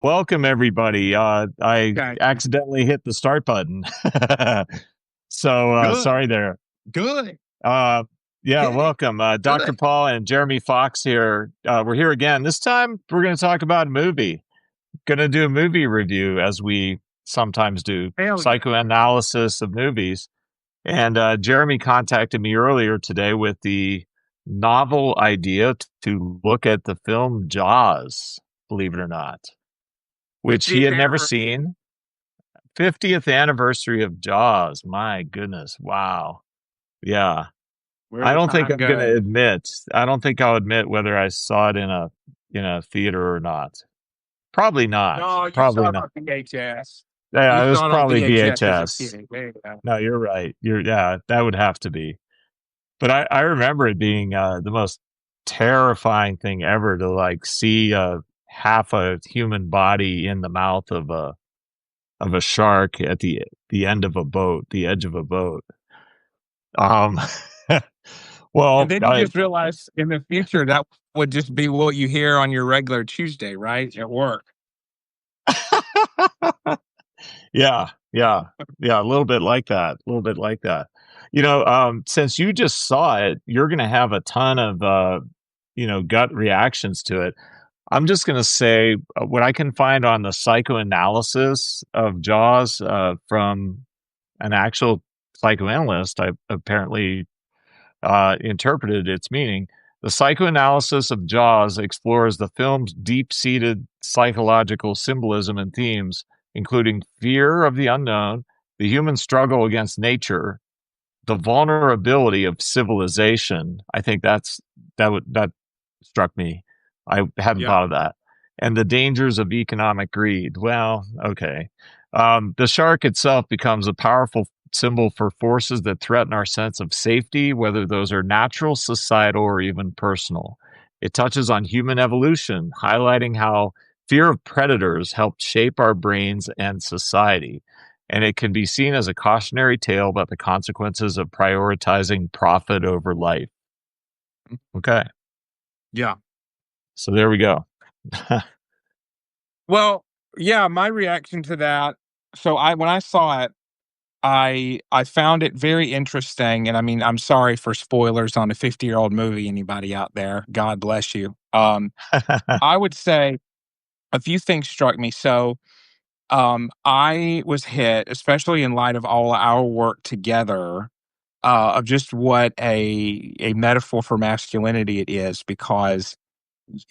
Welcome, everybody. I Okay. accidentally hit the start button. So Good. sorry there. Good. Uh, yeah, Good. welcome. Dr. Good. Paul and Jeremy Fox here. We're here again. This time we're going to talk about a movie. Going to do a movie review as we sometimes do, Hell yeah. psychoanalysis of movies. And Jeremy contacted me earlier today with the novel idea to look at the film Jaws, believe it or not, which he 50th had never anniversary. seen. 50th anniversary of Jaws. My goodness. Wow. Yeah. Where I the don't think time I'm going to goes. admit, I don't think I'll admit whether I saw it in a theater or not. Probably not. No, you Probably saw it not. on VHS. You Yeah, it was saw it on probably VHS as a VHS. kid. There you go. No, you're right. Yeah, that would have to be. But I remember it being the most terrifying thing ever to like see half a human body in the mouth of a shark at the end of a boat, the edge of a boat. Um, And well, then you just realize in the future that would just be what you hear on your regular Tuesday, right? At work. yeah, yeah, yeah, a little bit like that, a little bit like that. Since you just saw it, you're going to have a ton of, gut reactions to it. I'm just going to say what I can find on the psychoanalysis of Jaws from an actual psychoanalyst. I apparently interpreted its meaning. The psychoanalysis of Jaws explores the film's deep seated psychological symbolism and themes, including fear of the unknown, the human struggle against nature, the vulnerability of civilization. I think that struck me. I hadn't Yeah. thought of that. And the dangers of economic greed. Well, okay. The shark itself becomes a powerful symbol for forces that threaten our sense of safety, whether those are natural, societal, or even personal. It touches on human evolution, highlighting how fear of predators helped shape our brains and society. And it can be seen as a cautionary tale about the consequences of prioritizing profit over life. Okay, Yeah. so there we go. Well, yeah, my reaction to that. So when I saw it, I found it very interesting, and I mean, I'm sorry for spoilers on a 50-year-old movie, anybody out there. God bless you. I would say a few things struck me. So, I was hit, especially in light of all our work together, of just what a metaphor for masculinity it is, because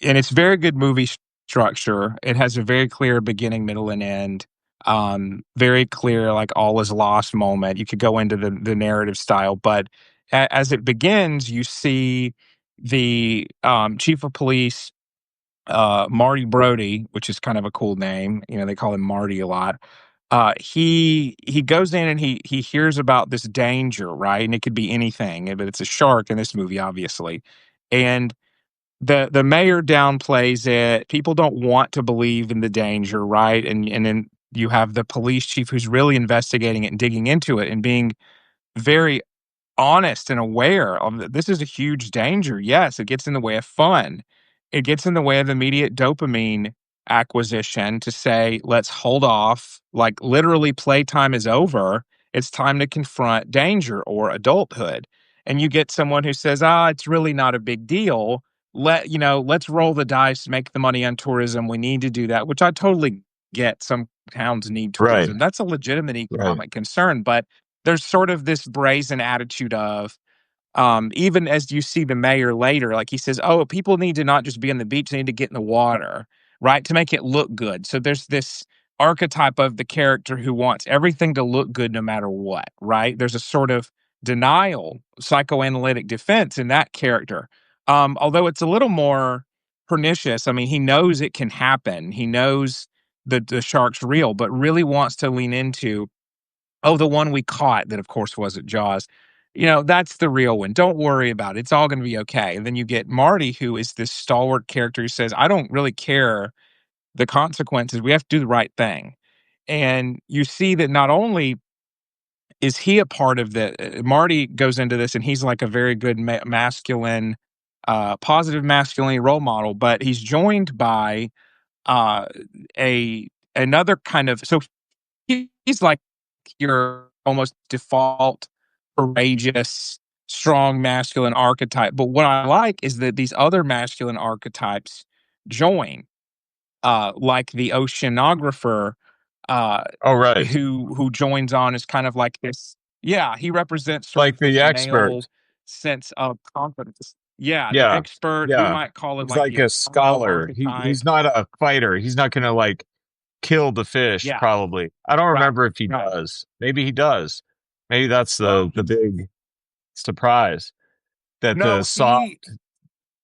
and it's very good movie structure. It has a very clear beginning, middle, and end. Very clear, like all is lost moment. You could go into the narrative style, but as it begins, you see the chief of police, Marty Brody, which is kind of a cool name. You know, they call him Marty a lot. He goes in and he hears about this danger, right? And it could be anything, but it's a shark in this movie, obviously. And the mayor downplays it. People don't want to believe in the danger, right? And then you have the police chief who's really investigating it and digging into it and being very honest and aware of this is a huge danger. Yes, it gets in the way of fun. It gets in the way of immediate dopamine acquisition to say, let's hold off. Like literally, playtime is over. It's time to confront danger or adulthood. And you get someone who says, it's really not a big deal. Let's roll the dice, make the money on tourism. We need to do that, which I totally get. Some towns need Right, tourism. That's a legitimate right. economic concern. But there's sort of this brazen attitude of, even as you see the mayor later, like he says, "Oh, people need to not just be on the beach; they need to get in the water, right, to make it look good." So there's this archetype of the character who wants everything to look good no matter what, right? There's a sort of denial, psychoanalytic defense in that character. Although it's a little more pernicious. I mean, he knows it can happen. He knows that the shark's real, but really wants to lean into, oh, the one we caught that, of course, wasn't Jaws. That's the real one. Don't worry about it. It's all gonna be okay. And then you get Marty, who is this stalwart character who says, "I don't really care the consequences. We have to do the right thing." And you see that not only is he a part of Marty goes into this and he's like a very good masculine, positive masculinity role model, but he's joined by uh, a another kind of so he's like your almost default courageous, strong masculine archetype. But what I like is that these other masculine archetypes join, like the oceanographer, uh, Oh, right. who joins on as kind of like this. Yeah, he represents sort Like of the this male expert. sense of confidence. Yeah, the Yeah. expert. We Yeah. might call it He's like like the a Apollo scholar. He's archetype. not a fighter. He's not gonna like kill the fish, Yeah, probably. I don't right, remember if he right. does. Maybe he does. Maybe that's Well, the big surprise that the no, soft he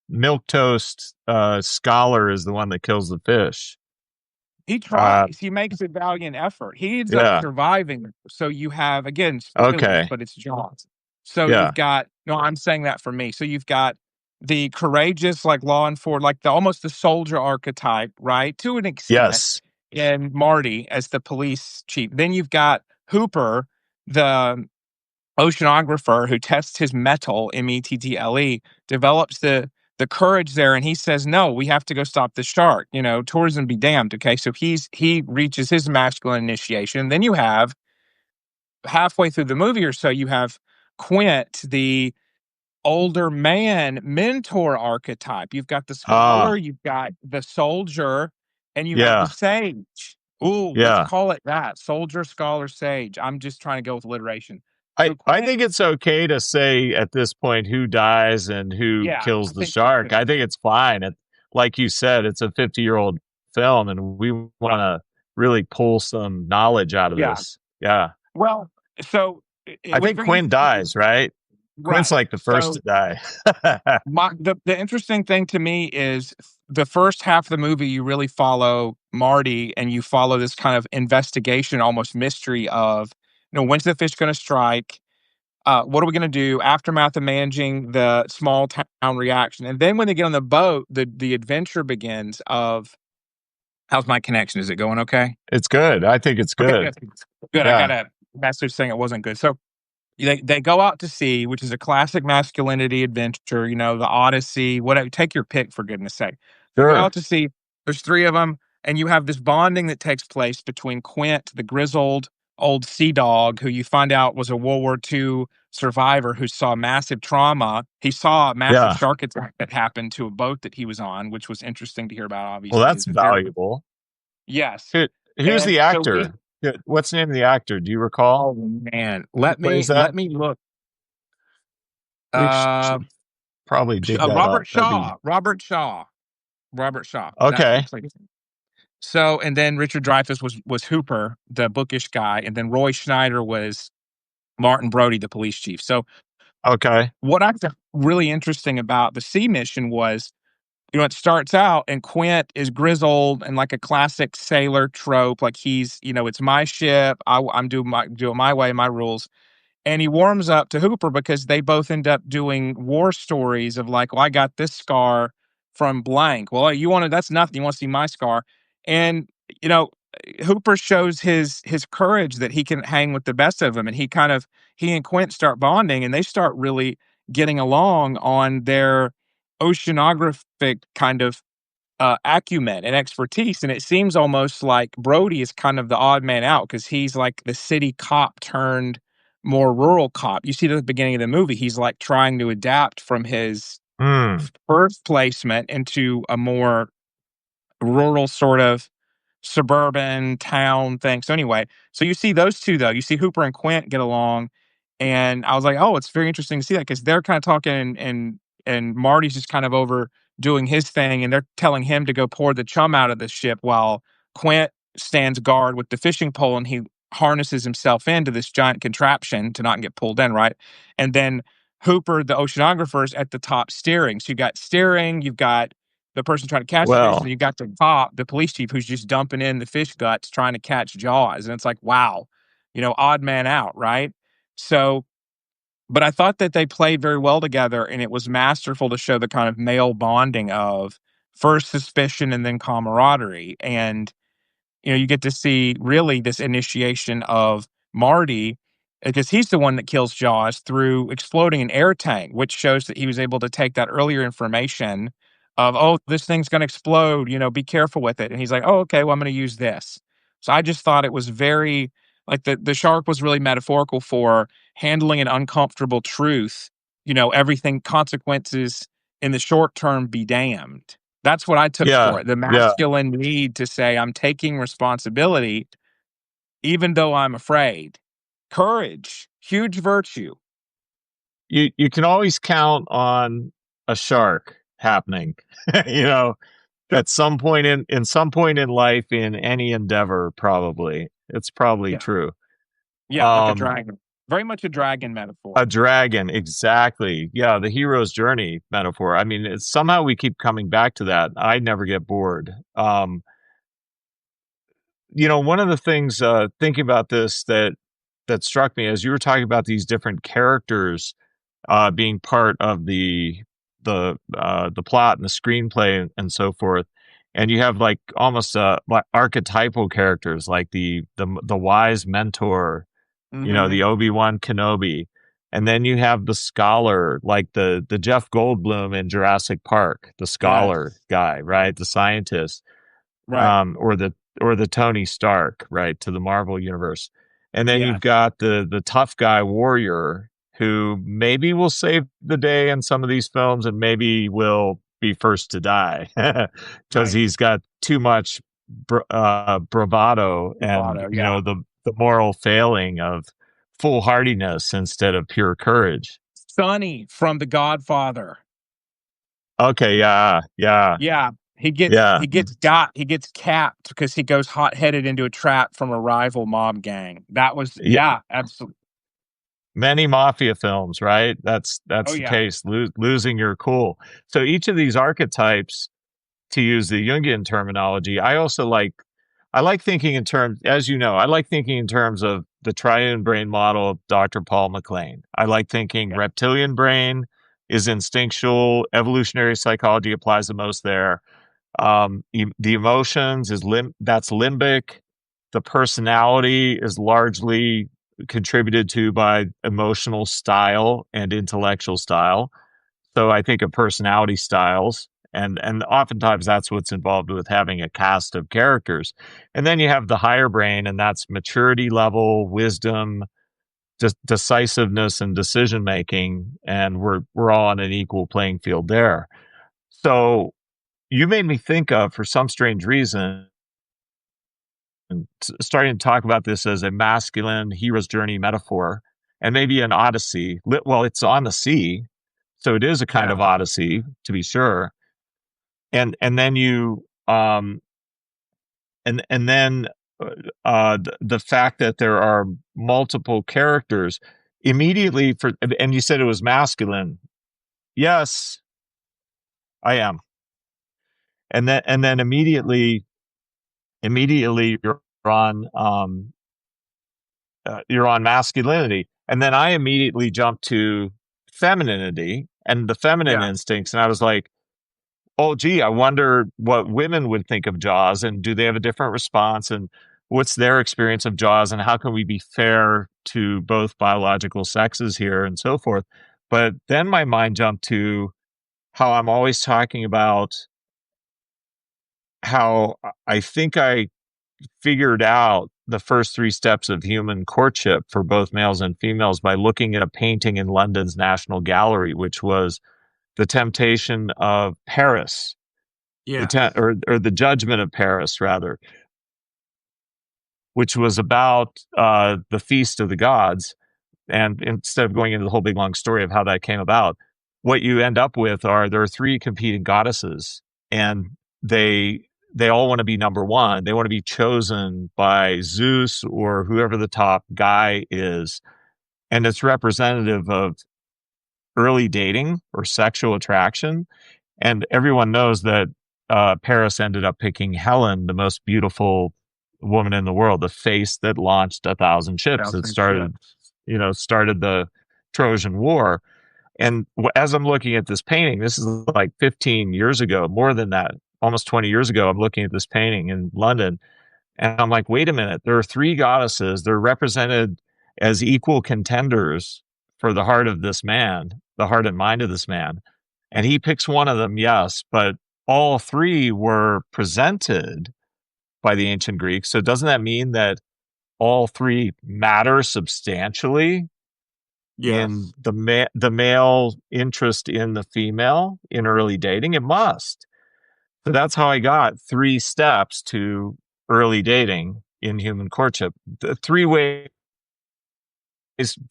milk toast scholar is the one that kills the fish. He Uh tries, he makes a valiant effort. He ends up yeah. surviving, so you have again, spoilers, Okay. but it's Jaws. So you've Yeah. got no, I'm saying that for me. So you've got the courageous, like, law enfor like, the almost the soldier archetype, right, to an extent, Yes. and Marty as the police chief. Then you've got Hooper, the oceanographer who tests his mettle, mettle, develops the courage there, and he says, "No, we have to go stop the shark." Tourism be damned. Okay, so he reaches his masculine initiation. Then you have halfway through the movie or so, you have Quint, the older man mentor archetype. You've got the Ah, scholar, you've got the soldier, and you have the yeah. sage. Ooh, let's Yeah. call it that: soldier, scholar, sage. I'm just trying to go with alliteration. I So I Quint, think it's okay to say at this point who dies and who yeah, kills I the think so shark. too. I think it's fine. Like you said, it's a 50-year-old film, and we wanna really pull some knowledge out of Yeah. this. Yeah. Well, so it I was think very Quinn interesting. dies, right? Quinn's Right. like the first So to die. the interesting thing to me is the first half of the movie, you really follow Marty and you follow this kind of investigation, almost mystery of, when's the fish going to strike? What are we going to do? Aftermath of managing the small town reaction. And then when they get on the boat, the adventure begins of how's my connection? Is it going okay? It's good. I think it's Okay, good. good. Good. I got Yeah. a message saying it wasn't good. So they go out to sea, which is a classic masculinity adventure, the Odyssey, whatever. Take your pick, for goodness sake. They go Sure. out to sea. There's three of them, and you have this bonding that takes place between Quint, the grizzled old sea dog, who you find out was a World War II survivor who saw massive trauma. He saw a massive Yeah. shark attack that happened to a boat that he was on, which was interesting to hear about. Well, Obviously, that's as a therapist. valuable. Yes, Who's and the so he. actor? What's the name of the actor? Do you recall Oh man, who plays that? let me look. We Uh, should probably dig that up. Robert That'd be Shaw. Robert Shaw. Robert Shaw. That's who okay. played him. So, and then Richard Dreyfuss was Hooper, the bookish guy, and then Roy Schneider was Martin Brody, the police chief. So, Okay. what I found really interesting about the sea mission was, it starts out and Quint is grizzled and like a classic sailor trope, like he's, it's my ship. I'm do it my way, my rules. And he warms up to Hooper because they both end up doing war stories of like, well, I got this scar from blank. Well, that's nothing. You want to see my scar. And, you know, Hooper shows his courage that he can hang with the best of them. And he and Quint start bonding and they start really getting along on their oceanographic kind of acumen and expertise. And it seems almost like Brody is kind of the odd man out because he's like the city cop turned more rural cop. You see at the beginning of the movie, he's like trying to adapt from his Hmm. first placement into a more rural sort of suburban town thing. So anyway, so you see those two though. You see Hooper and Quint get along, and I was like, oh, it's very interesting to see that because they're kind of talking, and Marty's just kind of over doing his thing, and they're telling him to go pour the chum out of the ship while Quint stands guard with the fishing pole, and he harnesses himself into this giant contraption to not get pulled in, right? And then Hooper, the oceanographer, is at the top steering. So you got steering, you've got the person trying to catch the fish, and Well, you got the top, the police chief, who's just dumping in the fish guts trying to catch jaws. And it's like, wow, odd man out, right? So, but I thought that they played very well together, and it was masterful to show the kind of male bonding of first suspicion and then camaraderie. And you get to see really this initiation of Marty because he's the one that kills Jaws through exploding an air tank, which shows that he was able to take that earlier information of, "Oh, this thing's gonna explode, be careful with it." And he's like, "Oh, okay, well, I'm gonna use this." So I just thought it was very like the shark was really metaphorical for handling an uncomfortable truth, everything consequences in the short term be damned. That's what I took for Yeah, it. The yeah. masculine need to say, "I'm taking responsibility even though I'm afraid." Courage, huge virtue. You can always count on a shark happening, you know, Sure. at some point in life in any endeavor, probably. It's probably Yeah. true. Yeah, like a Um, dragon. Very much a dragon metaphor. a dragon, exactly. Yeah, the hero's journey metaphor. I mean, somehow we keep coming back to that. I never get bored. One of the things thinking about this that struck me as you were talking about these different characters being part of the plot and the screenplay and so forth. And you have like almost like archetypal characters like the wise mentor, Mhm. the Obi-Wan Kenobi. And then you have the scholar, like the Jeff Goldblum in Jurassic Park, the scholar Yes. guy, right? The scientist Right. or the Tony Stark, right, to the Marvel universe. And then you've Yes. got the tough guy warrior who maybe will save the day in some of these films and maybe will be first to die because Right. he's got too much bravado and Bravado, yeah. the moral failing of foolhardiness instead of pure courage. Sonny from The Godfather. Okay, yeah, yeah, Yeah. He gets yeah. he gets got he gets capped because he goes hot-headed into a trap from a rival mob gang. That was Yeah, yeah, absolutely. many mafia films, right? Oh, That's the yeah. case, losing your cool. So each of these archetypes, to use the Jungian terminology, I like thinking in terms, as you know, I like thinking in terms of the triune brain model of Dr. Paul MacLean. I like thinking Yeah. reptilian brain is instinctual, evolutionary psychology applies the most there. The emotions is that's limbic. The personality is largely contributed to by emotional style and intellectual style. So I think of personality styles, and oftentimes that's what's involved with having a cast of characters. And then you have the higher brain, and that's maturity level, wisdom, decisiveness, and decision making. And we're all on an equal playing field there. So you made me think of, for some strange reason, starting to talk about this as a masculine hero's journey metaphor and maybe an odyssey. Well, it's on the sea, so it is a kind Yeah. of odyssey to be sure. And then you and then the fact that there are multiple characters immediately for, and you said it was masculine. Yes, I am. And then immediately you're on masculinity. And then I immediately jumped to femininity and the feminine Yeah. instincts. And I was like, oh, gee, I wonder what women would think of Jaws and do they have a different response? And what's their experience of Jaws? And how can we be fair to both biological sexes here and so forth? But then my mind jumped to how I'm always talking about how I think I figured out the first three steps of human courtship for both males and females by looking at a painting in London's National Gallery, which was The Temptation of Paris, Yes. or The Judgment of Paris, rather, which was about the feast of the gods. And instead of going into the whole big long story of how that came about, what you end up with are there are three competing goddesses, and they they all want to be number one. They want to be chosen by Zeus or whoever the top guy is, and it's representative of early dating or sexual attraction. And everyone knows that Paris ended up picking Helen, the most beautiful woman in the world, the face that launched 1,000 ships that Thousand started ships. started the Trojan War. And as I'm looking at this painting, this is like 15 years ago, more than that, almost 20 years ago. I'm looking at this painting in London, and I'm like, wait a minute, there are three goddesses. They're represented as equal contenders for the heart of this man, the heart and mind of this man. And he picks one of them, yes, but all three were presented by the ancient Greeks. So doesn't that mean that all three matter substantially in Yes. the male interest in the female in early dating? It must. So that's how I got three steps to early dating in human courtship. The three ways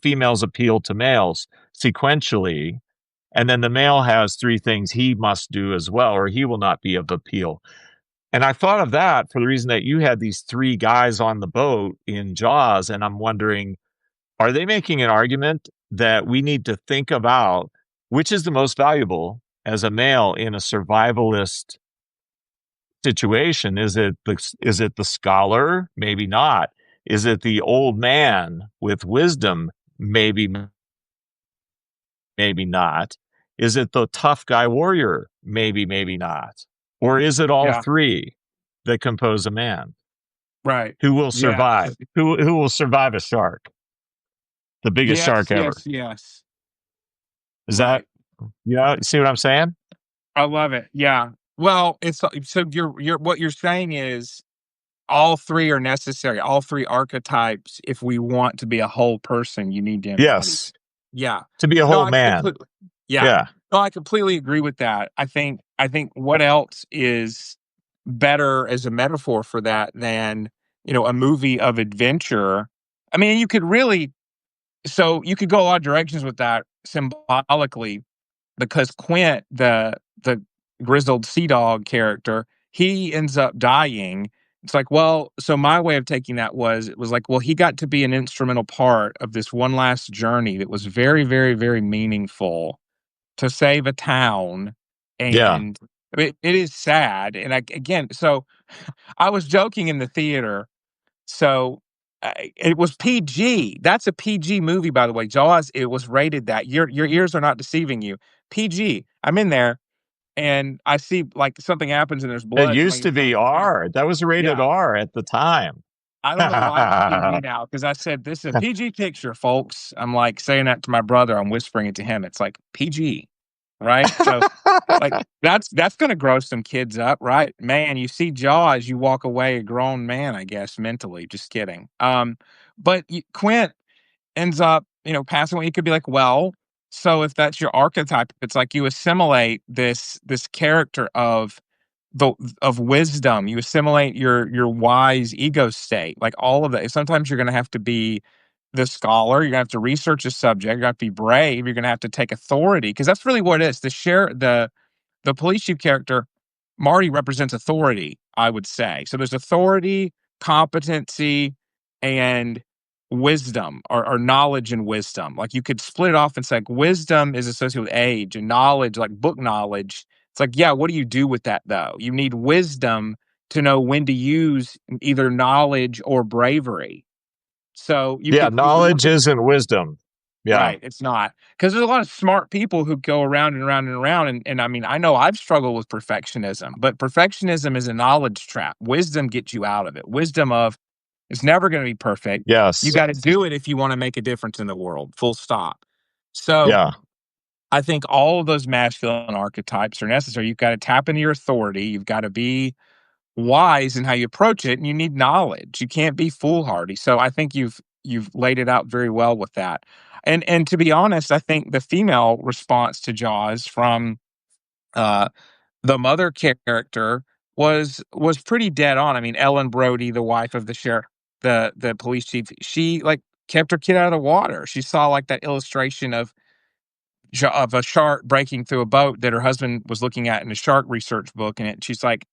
females appeal to males sequentially, and then the male has three things he must do as well, or he will not be of appeal. And I thought of that for the reason that you had these three guys on the boat in Jaws, and I'm wondering, are they making an argument that we need to think about which is the most valuable as a male in a survivalist situation? Is it the scholar? Maybe not. Is it the old man with wisdom? Maybe, maybe not. Is it the tough guy warrior? Maybe, maybe not. Or is it all Yeah. three that compose a man Right. who will Yes. survive? Who will survive a shark, the biggest Yes, shark ever? yes, yes. Is that, Right. you see what I'm saying? I love it. Yeah. Well, it's so you're what you're saying is all 3 are necessary, all 3 archetypes, if we want to be a whole person, you need to embody. Yes. Yeah. To be a No, whole I man. completely yeah. Yeah. No, I completely agree with that. I think what else is better as a metaphor for that than, a movie of adventure? I mean, you could really so you could go a lot of directions with that symbolically because Quint, the grizzled sea dog character, he ends up dying. It's like, well, so my way of taking that was it was like, well, he got to be an instrumental part of this one last journey that was very, very, very meaningful to save a town. Yeah. And it is sad. And again, so I was joking in the theater so, it was PG. That's a PG movie, by the way. Jaws, it was rated that. Your ears are not deceiving you. PG. I'm in there and I see like something happens and there's It blood. used Somebody to gets shot be in the hand. R. That was rated Yeah. R at the time. I don't know why it's PG now because I said this is a PG picture, folks. I'm like saying that to my brother. I'm whispering it to him. It's like PG, right? So like that's gonna grow some kids up, right? Man, you see Jaws, you walk away a grown man, I guess, mentally. Just kidding. But Quint ends up, passing away. You could be like, well, so if that's your archetype, it's like you assimilate this character the of wisdom. You assimilate your wise ego state, like all of that. Sometimes you're gonna have to be the scholar, you're gonna have to research a subject, you're gonna have to be brave, you're gonna have to take authority, because that's really what it is. The police chief character, Marty, represents authority, I would say. So there's authority, competency, and wisdom or knowledge and wisdom. Like you could split it off and say like, wisdom is associated with age and knowledge, like book knowledge. It's like, yeah, what do you do with that though? You need wisdom to know when to use either knowledge or bravery. So Yeah, you could look knowledge at isn't wisdom. Yeah. right, it's not because there's a lot of smart people who go around and around and around, and I mean, I know I've struggled with perfectionism, but perfectionism is a knowledge trap. Wisdom gets you out of it. Wisdom of it's never gonna be perfect. You Yes. gotta do it if you wanna make a difference in the world, full stop. So, Yeah. I think all of those masculine archetypes are necessary. You've gotta tap into your authority, you've gotta be wise in how you approach it, and you need knowledge. You can't be foolhardy. So I think you've laid it out very well with that. And to be honest, I think the female response to Jaws from uh, the mother character was pretty dead on. I mean, Ellen Brody, the wife of the sheriff, the police chief, she like kept her kid out of the water. She saw like that illustration of a shark breaking through a boat that her husband was looking at in a shark research book, and she's like,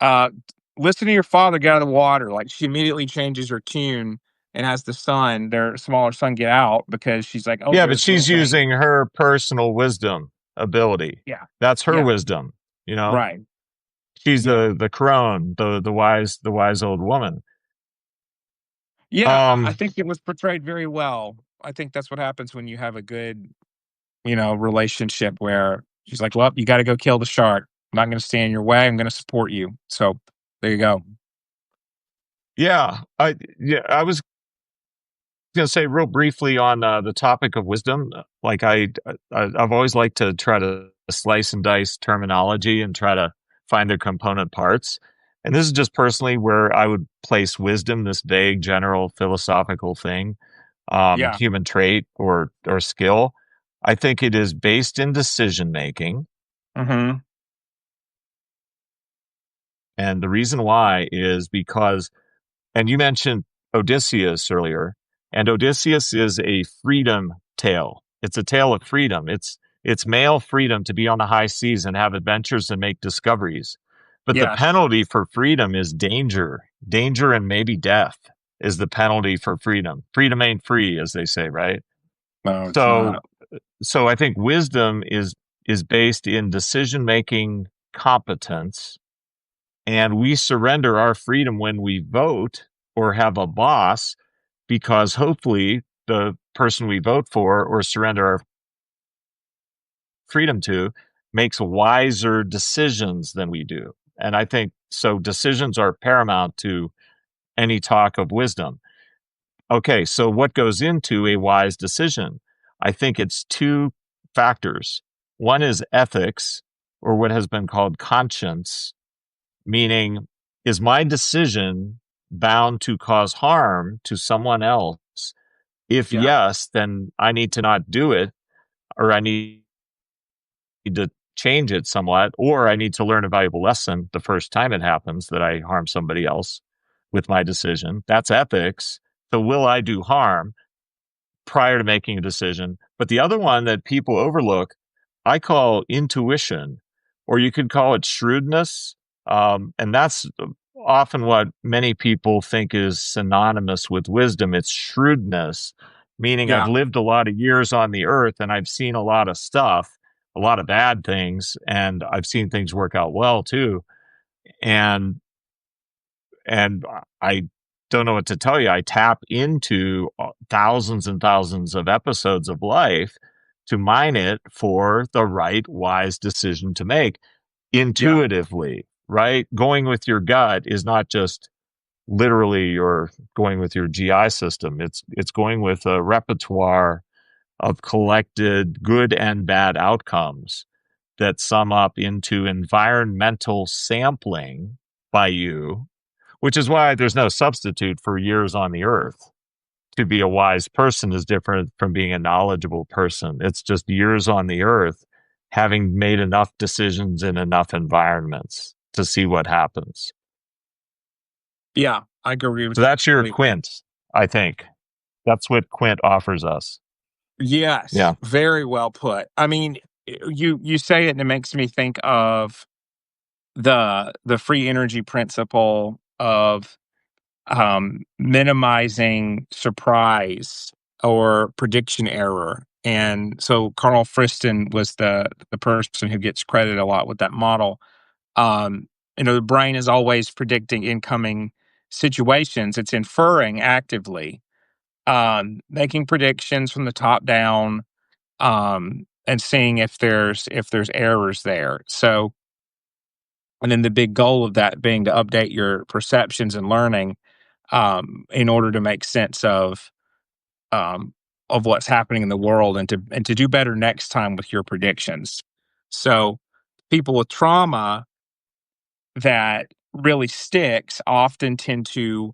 uh, listen to your father, get out of the water. Like she immediately changes her tune and has their smaller son get out because she's like, oh, Yeah, but there's little she's thing. using her personal wisdom ability. Yeah. That's her Yeah. wisdom, you know? Right. She's Yeah. the crone, the wise old woman. Yeah. I Um, think it was portrayed very well. I think that's what happens when you have a good, relationship where she's like, well, you got to go kill the shark. I'm not going to stand in your way. I'm going to support you. So there you go. yeah, I was gonna say real briefly on the topic of wisdom. Like I've always liked to try to slice and dice terminology and try to find their component parts. And this is just personally where I would place wisdom, this vague, general philosophical thing, Yeah. human trait or skill. I think it is based in decision making. Mhm. And the reason why is because, and you mentioned Odysseus earlier, and Odysseus is a freedom tale. It's a tale of freedom. It's male freedom to be on the high seas and have adventures and make discoveries. But the Yes. penalty for freedom is danger. Danger and maybe death is the penalty for freedom. Freedom ain't free, as they say, right? No, it's So not. so I think wisdom is based in decision making competence, and we surrender our freedom when we vote or have a boss because hopefully the person we vote for or surrender our freedom to makes wiser decisions than we do. And I think so decisions are paramount to any talk of wisdom. Okay, so what goes into a wise decision? I think it's two factors. One is ethics, or what has been called conscience, meaning, is my decision bound to cause harm to someone else? If Yeah. yes, then I need to not do it, or I need to change it somewhat, or I need to learn a valuable lesson the first time it happens that I harm somebody else with my decision. That's ethics. So, will I do harm prior to making a decision? But the other one that people overlook, I call intuition, or you could call it shrewdness. And that's often what many people think is synonymous with wisdom. It's shrewdness, meaning I've Yeah. lived a lot of years on the earth and I've seen a lot of stuff, a lot of bad things, and I've seen things work out well too. And and I don't know what to tell you. I tap into thousands and thousands of episodes of life to mine it for the right, wise decision to make Yeah. intuitively, right? Going with your gut is not just literally you're going with your GI system. It's going with a repertoire of collected good and bad outcomes that sum up into environmental sampling by you, which is why there's no substitute for years on the earth. To be a wise person is different from being a knowledgeable person. It's just years on the earth, having made enough decisions in enough environments to see what happens. Yeah. I agree with So you that's your completely. Quint, I think. That's what Quint offers us. Yes, Yeah. very well put. I mean, you say it and it makes me think of the free energy principle of minimizing surprise or prediction error. And so Carl Friston was the person who gets credit a lot with that model. Um, the brain is always predicting incoming situations. It's inferring actively, making predictions from the top down, and seeing if there's errors there. So, and then the big goal of that being to update your perceptions and learning, in order to make sense um, of what's happening in the world, and to do better next time with your predictions. So, people with trauma that really sticks often tend to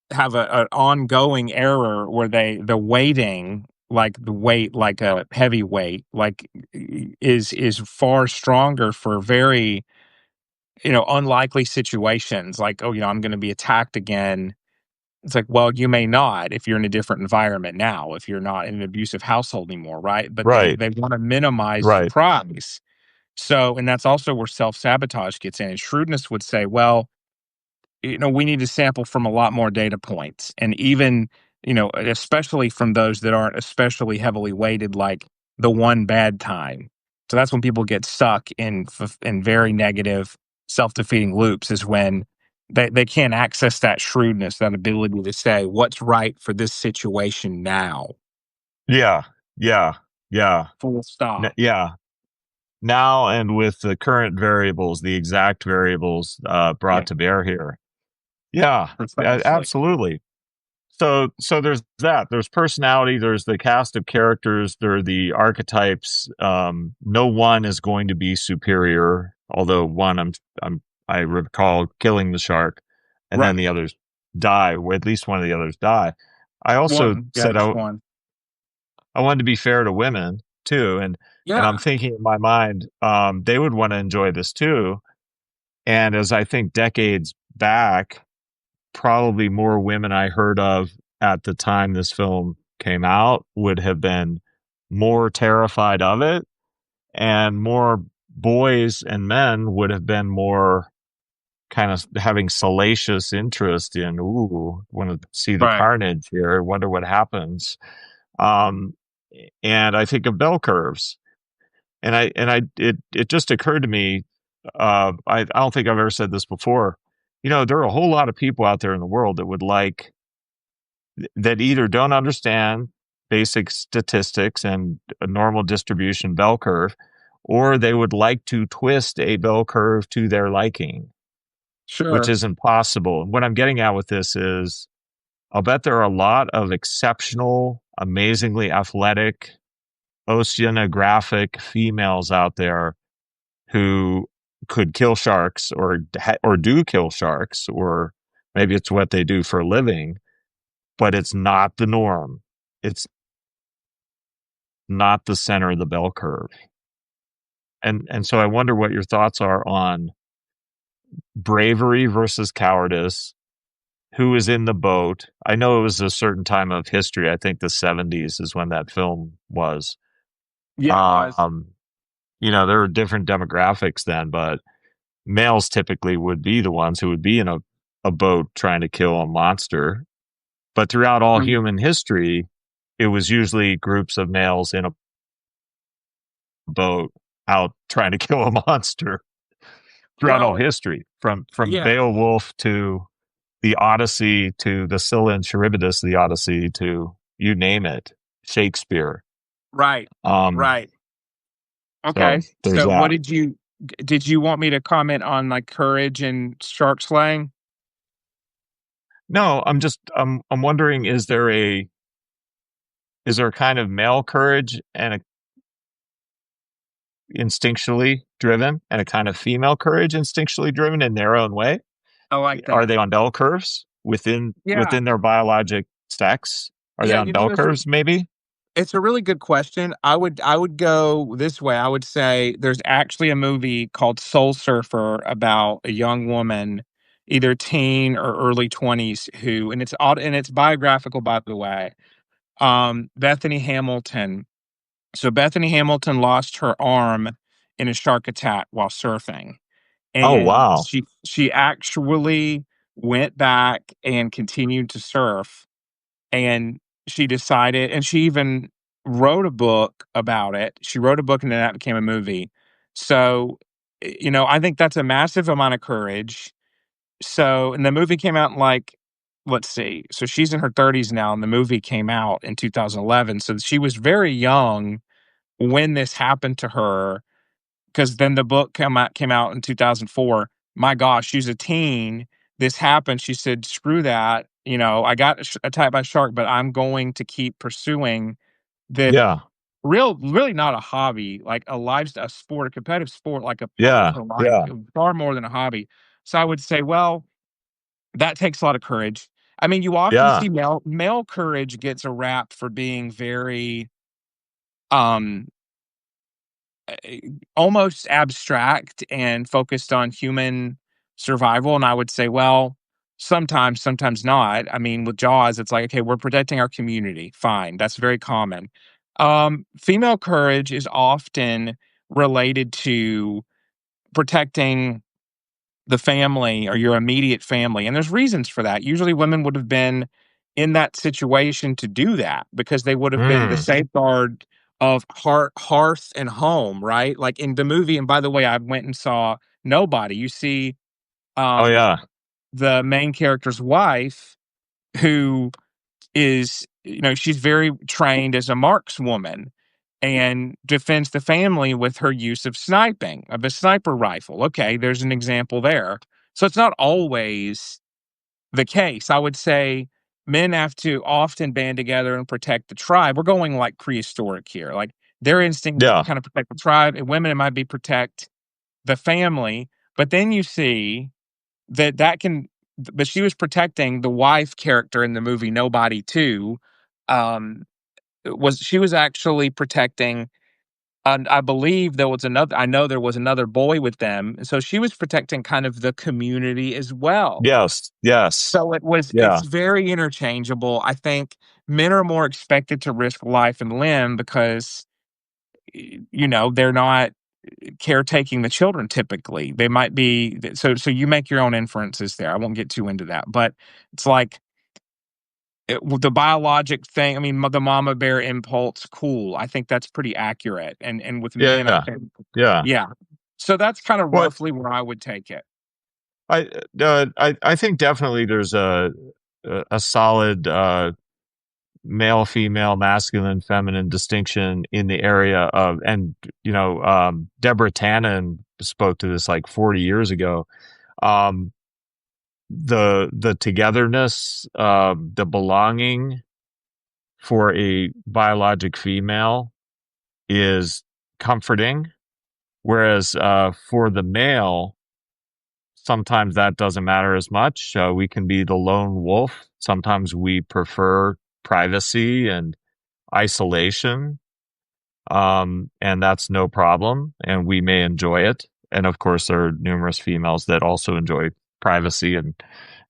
have an ongoing error where the weighting, like the weight, like a heavy weight, like is far stronger for very unlikely situations. Like, oh, I'm going to be attacked again. It's like, well, you may not if you're in a different environment now, if you're not in an abusive household anymore, right? But they Right. they want to minimize Right. surprise. So, and that's also where self sabotage gets in. And shrewdness would say, well, we need to sample from a lot more data points. And even, especially from those that aren't especially heavily weighted, like the one bad time. So that's when people get stuck in very negative, self defeating loops, is when they can't access that shrewdness, that ability to say what's right for this situation now. Yeah. Yeah. Yeah. Full stop. Yeah. Now, and with the current variables, the exact variables Yeah, brought to bear here. Yeah, precisely. absolutely. so there's that. There's personality. There's the cast of characters. There are the archetypes. No one is going to be superior. Although one, I recall killing the shark, and then Right. the others die. Or at least one of the others die. I also One. Yeah, said just one. I wanted to be fair to women too, and I'm Yeah. thinking in my mind, they would want to enjoy this too. And as I think decades back, probably more women I heard of at the time this film came out would have been more terrified of it, and more boys and men would have been more kind of having salacious interest in, ooh, want to see the Right. carnage here, wonder what happens. Um, and I think of bell curves, it just occurred to me. I don't think I've ever said this before. There are a whole lot of people out there in the world that would like that either don't understand basic statistics and a normal distribution bell curve, or they would like to twist a bell curve to their liking, which Sure. isn't possible. What I'm getting at with this is I'll bet there are a lot of exceptional, amazingly athletic, oceanographic females out there who could kill sharks or do kill sharks, or maybe it's what they do for a living, but it's not the norm. It's not the center of the bell curve. And so I wonder what your thoughts are on bravery versus cowardice. Who is in the boat? I know it was a certain time of history. I think the 70s is when that film was. Yeah, it was. Um, there were different demographics then, but males typically would be the ones who would be in a boat trying to kill a monster. But throughout all Mhm. human history, it was usually groups of males in a boat out trying to kill a monster throughout all Well, history, from yeah. Beowulf to the Odyssey to the Scylla and Charybdis, the Odyssey to you name it, Shakespeare. Right. Um, Right. so Okay. there's So what that. did you want me to comment on, like, courage and shark slaying? No, I'm wondering, is there a kind of male courage and a instinctually driven, and a kind of female courage instinctually driven in their own way? I like Are that. they on bell curves Yeah. within their biologic sex? Are they Yeah, on bell it's curves maybe? it's a really good question. I would go this way. I would say there's actually a movie called Soul Surfer about a young woman, either teen or early 20s, who and it's biographical, by the way. Bethany Hamilton. So Bethany Hamilton lost her arm in a shark attack while surfing, Oh, and wow. she actually went back and continued to surf, and she decided, and she even wrote a book about it. She wrote a book, and then that became a movie. So, I think that's a massive amount of courage. So, and the movie came out in, like, let's see. So she's in her 30s now, and the movie came out in 2011. So she was very young when this happened to her, because then the book came out in 2004. My gosh, she's a teen. This happened. She said, "Screw that. I got attacked by a shark, but I'm going to keep pursuing this Yeah. really not a hobby, like a sport, a competitive sport, like a part of Yeah. her life, Yeah. far more than a hobby." So I would say, well, that takes a lot of courage. I mean, you often Yeah. see male courage gets a rap for being very um almost abstract and focused on human survival. And I would say, well, sometimes not. I mean, with Jaws, it's like, okay, we're protecting our community. Fine. That's very common. Female courage is often related to protecting the family or your immediate family. And there's reasons for that. Usually women would have been in that situation to do that because they would have been the Mm. safeguard of hearth and home, right? Like in the movie, and by the way, I went and saw Nobody. You see Oh, um yeah. the main character's wife, who is, she's very trained as a markswoman and defends the family with her use of sniping, of a sniper rifle. Okay, there's an example there. So it's not always the case. I would say men have to often band together and protect the tribe. We're going like prehistoric here. Like their instinct is to Yeah. kind of protect the tribe, and women it might be protect the family. But then you see that can but she was protecting the wife character in the movie Nobody too. Was she was actually protecting, and I believe there was another I know there was another boy with them, so she was protecting kind of the community as well. Yes. Yes. So Yeah. it's very interchangeable. I think men are more expected to risk life and limb because, they're not caretaking the children typically. They might be so you make your own inferences there. I won't get too into that, but it's like with the biologic thing. I mean, the mama bear impulse, cool. I think that's pretty accurate. And with men, I Yeah. think, Yeah. yeah. So that's kind of What roughly where I would take it. I think definitely there's a solid male, female, masculine, feminine distinction in the area of, and Deborah Tannen spoke to this like 40 years ago. Um, the togetherness, the belonging for a biologic female is comforting, whereas for the male, sometimes that doesn't matter as much. We can be the lone wolf. Sometimes we prefer privacy and isolation, and that's no problem, and we may enjoy it. And of course, there are numerous females that also enjoy privacy and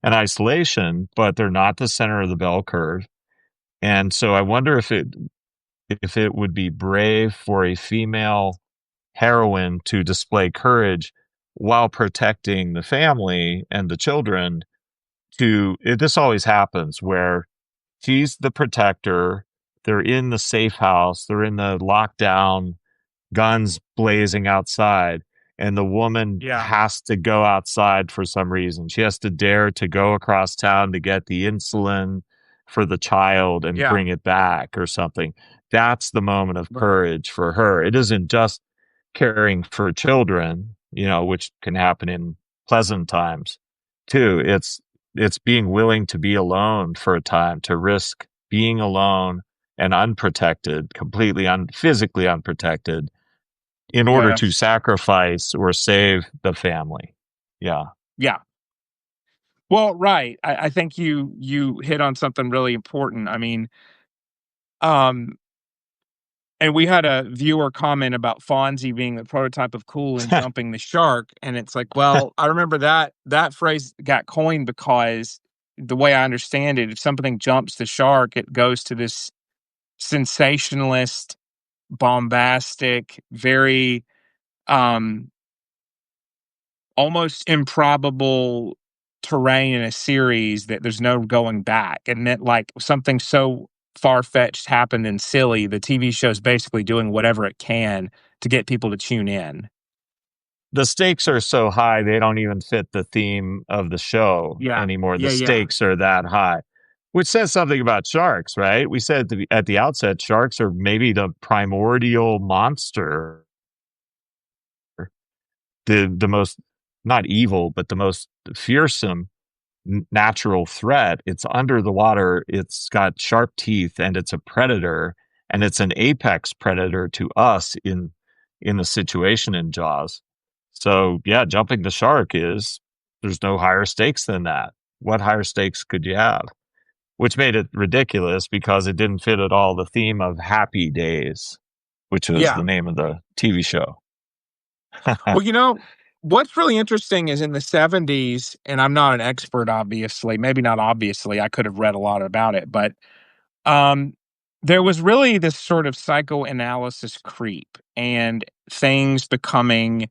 isolation, but they're not the center of the bell curve. And so I wonder if it would be brave for a female heroine to display courage while protecting the family and the children. This always happens where she's the protector, they're in the safe house, they're in the lockdown, guns blazing outside, and the woman Yeah, has to go outside for some reason. She has to dare to go across town to get the insulin for the child and yeah, bring it back or something. That's the moment of right. courage for her. It isn't just caring for children, which can happen in pleasant times too. It's being willing to be alone for a time, to risk being alone and unprotected, completely physically unprotected, in order to Yes. sacrifice or save the family. Yeah. Yeah. Well, right. I think you hit on something really important. I mean, um, and we had a viewer comment about Fonzie being the prototype of cool and jumping the shark, and it's like, well, I remember that phrase got coined because the way I understand it, if something jumps the shark, it goes to this sensationalist, bombastic, very um almost improbable terrain in a series that there's no going back, and that, like, something so far-fetched happened and silly, the TV show's basically doing whatever it can to get people to tune in. The stakes are so high, they don't even fit the theme of the show Yeah. anymore. The Yeah, yeah. stakes are that high, which says something about sharks, right? We said at the outset, sharks are maybe the primordial monster, the most, not evil, but the most fearsome natural threat. It's under the water, it's got sharp teeth, and it's a predator, and it's an apex predator to us in the situation in Jaws. So yeah, jumping the shark is, there's no higher stakes than that. What higher stakes could you have? Which made it ridiculous because it didn't fit at all the theme of Happy Days, which was Yeah. the name of the TV show. Well, what's really interesting is in the '70s, and I'm not an expert, obviously, maybe not obviously, I could have read a lot about it, but, um, there was really this sort of psychoanalysis creep and things becoming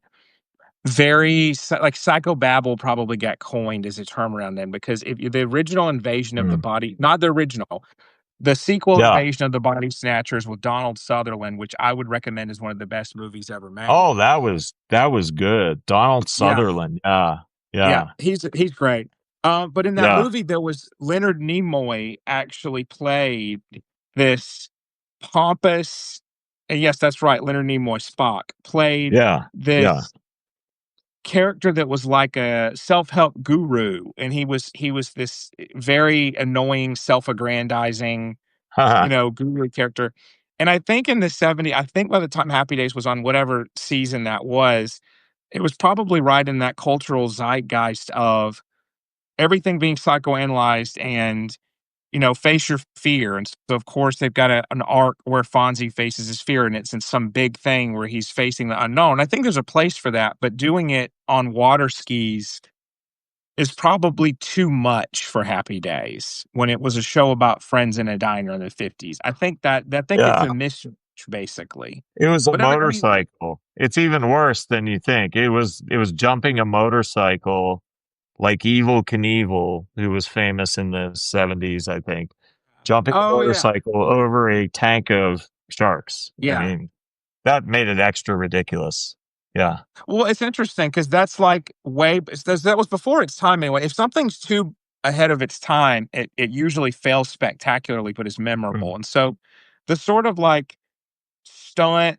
very like psychobabble probably got coined as a term around then because if the original Invasion of the Mm. Body, not the original, the sequel Yeah. Invasion of the Body Snatchers with Donald Sutherland, which I would recommend is one of the best movies ever made. Oh, that was good. Donald Yeah, Sutherland. Yeah. yeah, Yeah. he's great. But in that Yeah. movie, there was Leonard Nimoy actually played this pompous, and yes, that's right, Leonard Nimoy Spock played Yeah. Yeah. this character that was like a self-help guru, and he was this very annoying, self-aggrandizing, guru character. And I think in the '70s, I think by the time Happy Days was on whatever season that was, it was probably right in that cultural zeitgeist of everything being psychoanalyzed and, face your fear. And so, of course, they've got an arc where Fonzie faces his fear, and it's in some big thing where he's facing the unknown. I think there's a place for that, but doing it on water skis is probably too much for Happy Days when it was a show about friends in a diner in the '50s. I think it's Yeah. a mismatch, basically. It was a But I mean, motorcycle. It's even worse than you think. It was jumping a motorcycle like Evil Knievel, who was famous in the 70s, I think. Jumping a oh yeah, motorcycle over a tank of sharks. I yeah. mean, that made it extra ridiculous. Yeah. Well, it's interesting because that's like that was before its time anyway. If something's too ahead of its time, it usually fails spectacularly, but is Mm. memorable. And so, the sort of like stunt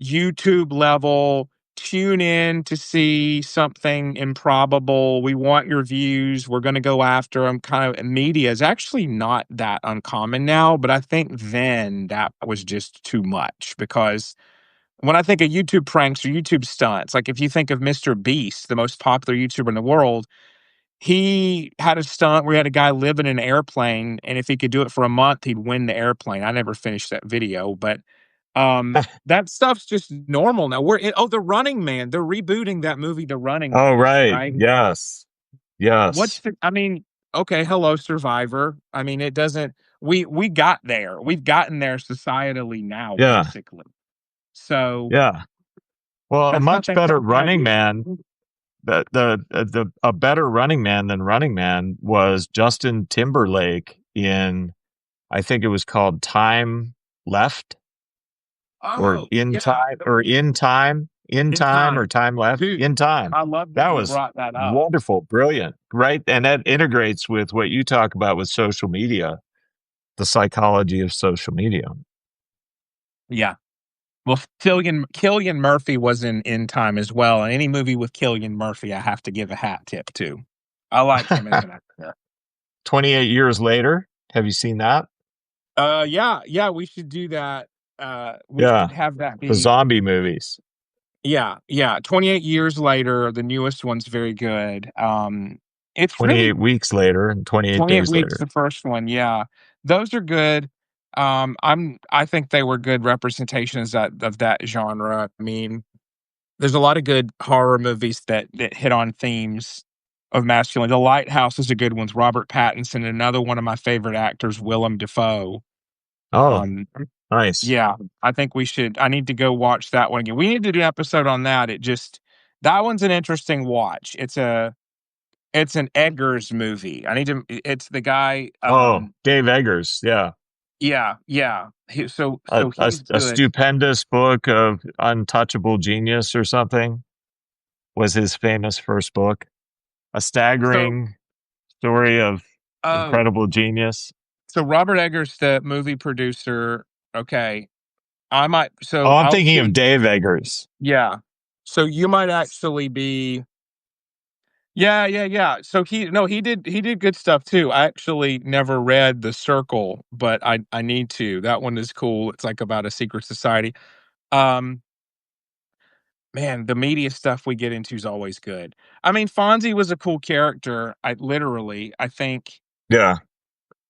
YouTube level, tune in to see something improbable. We want your views. We're going to go after them. Kind of media is actually not that uncommon now, but I think then that was just too much because when I think of YouTube pranks or YouTube stunts, like if you think of Mr. Beast, the most popular YouTuber in the world, he had a stunt where he had a guy live in an airplane, and if he could do it for a month, he'd win the airplane. I never finished that video, but that stuff's just normal now. The Running Man. They're rebooting that movie, The Running Oh, Man, right. right? Yes. Yes. I mean, okay, hello, Survivor. I mean, it doesn't. We got there. We've gotten there societally now, Yeah. basically. So Yeah. Well, a that's much nothing. better Something I running wish. man, the a better running man than Running Man was Justin Timberlake in, I think it was called Time Left, or Oh In yeah, Time, or In in Time, or time, Time Left, dude. In Time. I love that That you was brought that up. wonderful, brilliant, right? And that integrates with what you talk about with social media, the psychology of social media. Yeah. Well, Killian Murphy was in Time as well, and any movie with Killian Murphy, I have to give a hat tip to. I like him as an actor. 28 years later, have you seen that? Yeah, yeah, we should do that. We Yeah, should have that the be. zombie movies. Yeah, yeah. 28 years later, the newest one's very good. It's really 28 weeks later and 28 28 days weeks, later. the first one. Yeah, those are good. I think they were good representations of that genre. I mean, there's a lot of good horror movies that hit on themes of masculinity. The Lighthouse is a good one with Robert Pattinson, another one of my favorite actors, Willem Dafoe. Oh, Um, nice. yeah, I need to go watch that one again. We need to do an episode on that. That one's an interesting watch. It's an Eggers movie. It's the guy, Oh, Dave Eggers. Yeah. yeah, yeah. A, So a, he's a good. stupendous book of untouchable genius or something was his famous first book. A So, staggering story of oh, incredible genius. so Robert Eggers, the movie producer, okay, I might Oh, so I'm I'll thinking of see. Dave Eggers. Yeah. So you might actually be. Yeah, yeah, yeah. So he did good stuff too. I actually never read The Circle, but I need to. That one is cool. It's like about a secret society. Um, man, the media stuff we get into is always good. I mean, Fonzie was a cool character. I think Yeah.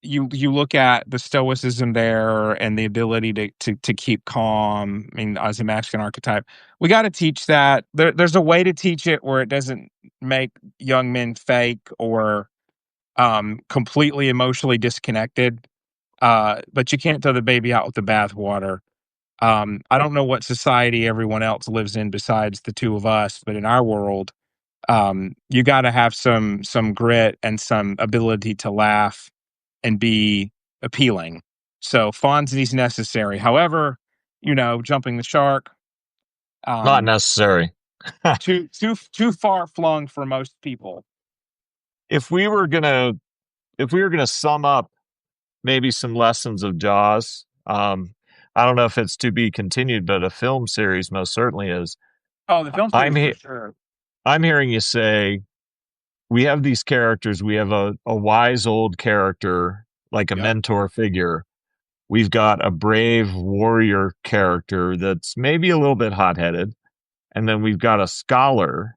you look at the stoicism there and the ability to keep calm. I mean, as a masculine archetype, we got to teach that. There's a way to teach it where it doesn't make young men fake or completely emotionally disconnected. But you can't throw the baby out with the bathwater. I don't know what society everyone else lives in besides the two of us, but in our world, you got to have some grit and some ability to laugh and be appealing. So Fonzie's necessary. However, jumping the shark, Not um, necessary. too far flung for most people. if we were gonna if we were gonna sum up maybe some lessons of Jaws, I don't know if it's to be continued, but a film series most certainly is. Oh, the film I'm series for he- sure. I'm hearing you say we have these characters. We have a wise old character, like a Yep. mentor figure. We've got a brave warrior character that's maybe a little bit hot headed. And then we've got a scholar.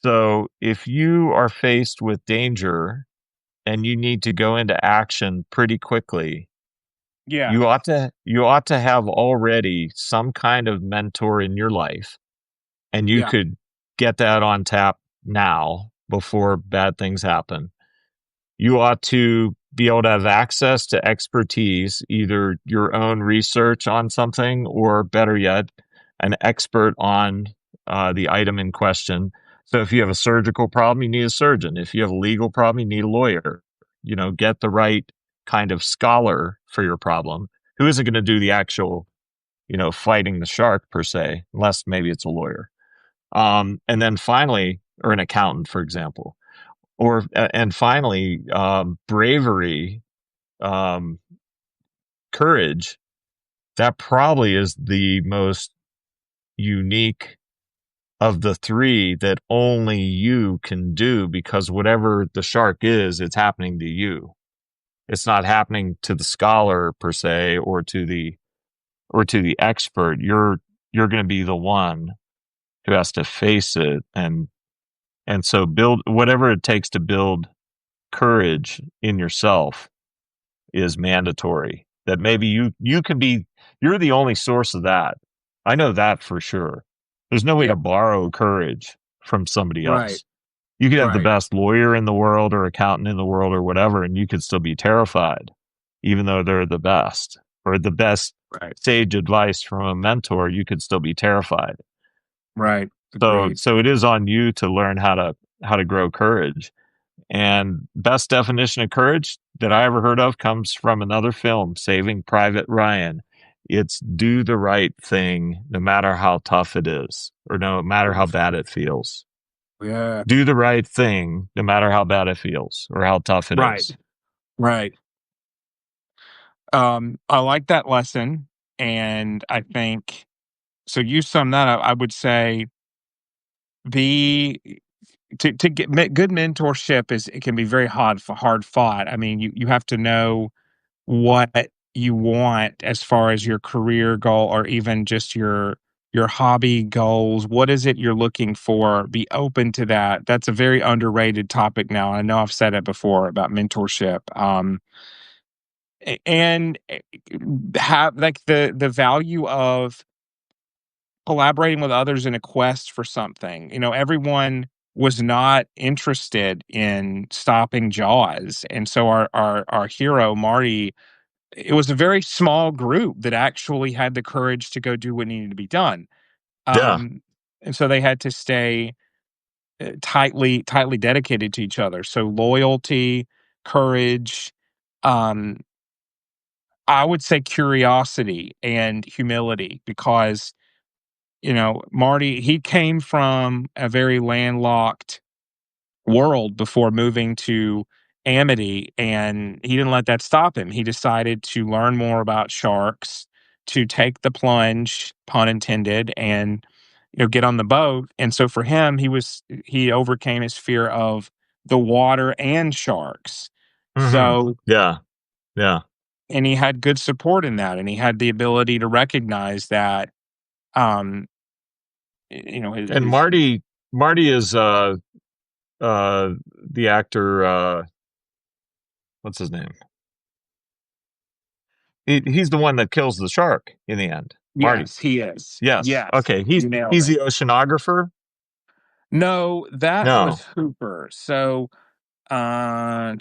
So if you are faced with danger and you need to go into action pretty quickly, Yeah. you ought to have already some kind of mentor in your life, and you Yeah. could get that on tap now before bad things happen. You ought to be able to have access to expertise, either your own research on something, or better yet, an expert on the item in question. So if you have a surgical problem, you need a surgeon. If you have a legal problem, you need a lawyer. You know, get the right kind of scholar for your problem who isn't going to do the actual, fighting the shark per se, unless maybe it's a lawyer. And then finally, or an accountant, for example, or and finally, bravery, um, courage. That probably is the most unique of the three that only you can do, because whatever the shark is, it's happening to you. It's not happening to the scholar per se, or to the expert. You're going to be the one who has to face it, and so build whatever it takes to build courage in yourself is mandatory. That maybe you can be, you're the only source of that. I know that for sure. There's no way Yeah. to borrow courage from somebody Right. else. You could have the Right. best lawyer in the world or accountant in the world or whatever, and you could still be terrified, even though they're the best, or the best Right. sage advice from a mentor. You could still be terrified. Right. So, Agreed. so it is on you to learn how to grow courage. And best definition of courage that I ever heard of comes from another film, Saving Private Ryan. It's do the right thing no matter how tough it is, or no matter how Oof. bad it feels. Yeah. Do the right thing no matter how bad it feels or how tough it Right. is. Right. I like that lesson, and I think so. You sum that up. I would say the to get good mentorship is it can be very hard fought. I mean, you have to know what you want as far as your career goal or even just your hobby goals. What is it you're looking for? Be open to that. That's a very underrated topic now. I know I've said it before about mentorship. And have like the value of collaborating with others in a quest for something. You know, everyone was not interested in stopping Jaws, and so our hero Marty, it was a very small group that actually had the courage to go do what needed to be done. Yeah. Um, and so they had to stay tightly dedicated to each other. So loyalty, courage, um, I would say curiosity and humility, because Marty, he came from a very landlocked world before moving to Amity, and he didn't let that stop him. He decided to learn more about sharks, to take the plunge, pun intended, and get on the boat. And so for him, he overcame his fear of the water and sharks. Hmm. So, Yeah. Yeah. and he had good support in that, and he had the ability to recognize that um And his Marty is uh the actor, what's his name? He's the one that kills the shark in the end. Marty. Yes, he is. Yes. Yes, Okay. you nailed He's it. the oceanographer. No, that was No. Hooper. So, uh,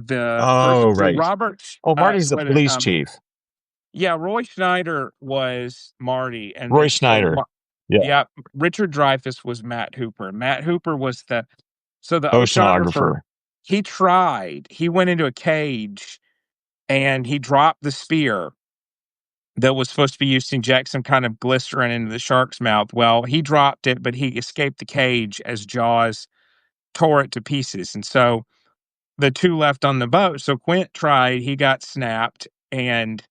Oh, right. Robert, Oh, Marty's the what is police chief. yeah, Roy Schneider was Marty, and Roy then so Schneider. Yeah. yeah, Richard Dreyfuss was Matt Hooper. Matt Hooper was the oceanographer. Oceanographer. He tried. He went into a cage and he dropped the spear that was supposed to be used to inject some kind of glycerin into the shark's mouth. Well, he dropped it, but he escaped the cage as Jaws tore it to pieces. And so the two left on the boat. So Quint tried, he got snapped, and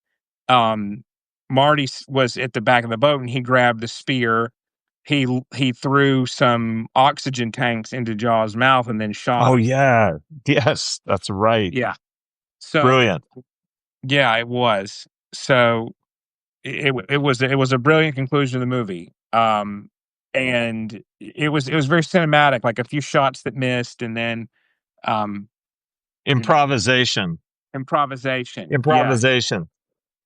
um, Marty was at the back of the boat and he grabbed the spear he threw some oxygen tanks into Jaws' mouth and then shot Oh, him. yeah. Yes, that's right. Yeah. So, Brilliant. yeah, it was. So, it was a brilliant conclusion to the movie, and it was very cinematic, like a few shots that missed, and then, um, you know, Improvisation. improvisation. Yes. Improvisation.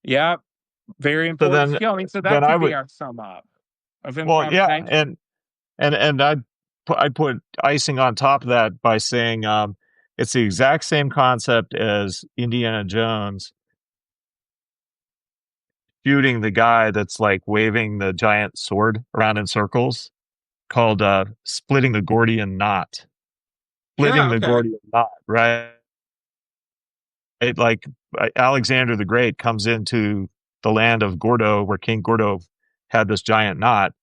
Yep. Very So important then skill. I mean, so then that I could be would our sum up of well, yeah, improvisation. and I'd put icing on top of that by saying, it's the exact same concept as Indiana Jones shooting the guy that's, like, waving the giant sword around in circles, called, splitting the Gordian knot. Splitting Yeah, the okay. Gordian knot, right? Like, Alexander the Great comes into the land of Gordo, where King Gordo had this giant knot,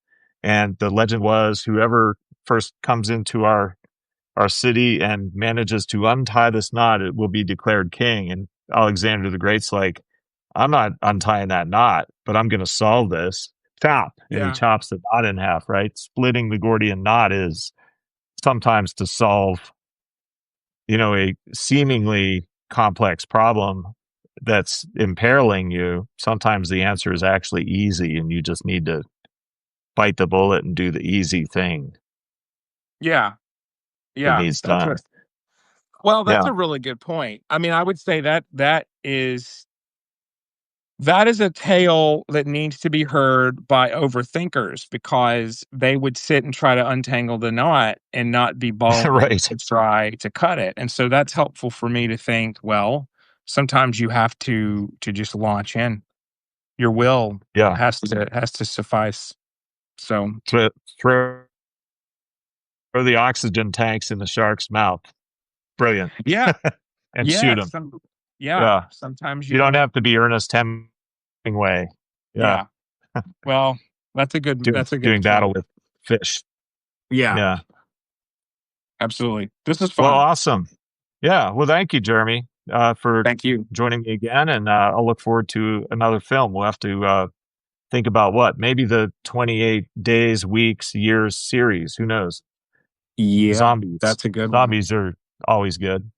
and the legend was whoever first comes into our city and manages to untie this knot, it will be declared king. And Alexander the Great's like, I'm not untying that knot, but I'm going to solve this. Chop. And he Yeah. chops the knot in half, right? Splitting the Gordian knot is sometimes to solve, a seemingly complex problem that's imperiling you. Sometimes the answer is actually easy and you just need to bite the bullet and do the easy thing Yeah. that Yeah. needs done. That's Yeah. a really good point. I mean, I would say that that is a tale that needs to be heard by overthinkers because they would sit and try to untangle the knot and not be bold Right. to try to cut it. And so that's helpful for me to think, well, sometimes you have to just launch in. Your will Yeah. has to suffice. So, Throw the oxygen tanks in the shark's mouth. Brilliant. yeah, And shoot yeah, him. yeah, Yeah. sometimes you You don't gotta have to be Ernest Hemingway. Yeah. yeah. Well, Doing that's a good doing battle point. with fish. Yeah, Yeah. absolutely. This is Well, fun. awesome. Yeah. Well, thank you, Jeremy, for Thank you. joining me again. And I'll look forward to another film. We'll have to think about what? Maybe the 28 days, weeks, years series. Who knows? Yeah, Zombies. that's a good one. Zombies are always good.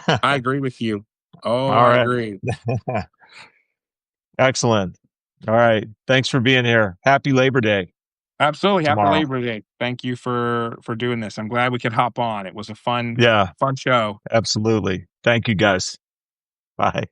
I agree with you. Oh, All I right. agree. Excellent. All right. Thanks for being here. Happy Labor Day Absolutely. Happy tomorrow. Labor Day. Thank you for doing this. I'm glad we could hop on. It was a Yeah, fun show. absolutely. Thank you guys. Bye.